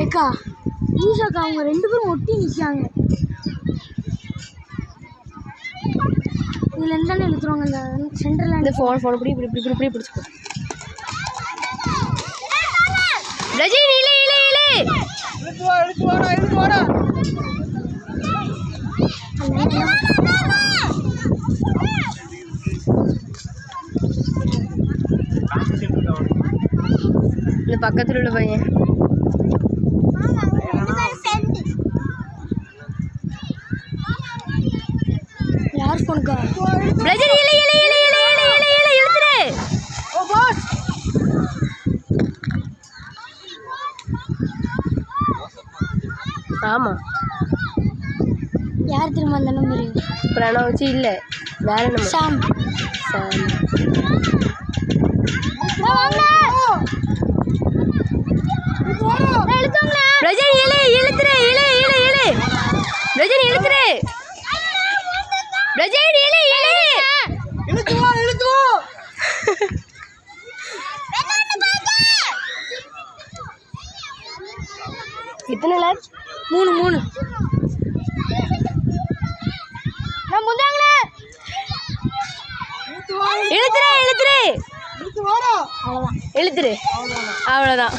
ஏக்கா ஈஷாக்கா அவங்க ரெண்டு பேரும் ஒட்டி நிற்காங்க. இதில் இருந்தாலும் எழுத்துருவாங்க. இந்த சென்டரில் இந்த ஃபோன் இப்படி இப்படி இப்படி இப்படி பிடிச்சிக்கோ. ரஜினி இலே இலே இலே இழுத்து வாடா. இந்த பக்கத்தில் உள்ள பையன் யார் போனுக்கா? ரஜினி இலே இலே இலே இலே இலே இலே இலே இழுத்துரு. ஓ பாஸ் ஆமாம். யார் திரும்ப அந்த நம்பரு? பிரணவச்சி இல்லை வேற நம்பர். சாம் ரஜினி இலே இழுத்துரு இலே இலே இலே ரஜினி இழுத்துரு ரஜினி இலே இலே இழுத்து வா எத்தனை லேப்? 3 நான் முந்தாங்களே இழுத்துரு அவ்வளோதான். அவ்வளோதான்.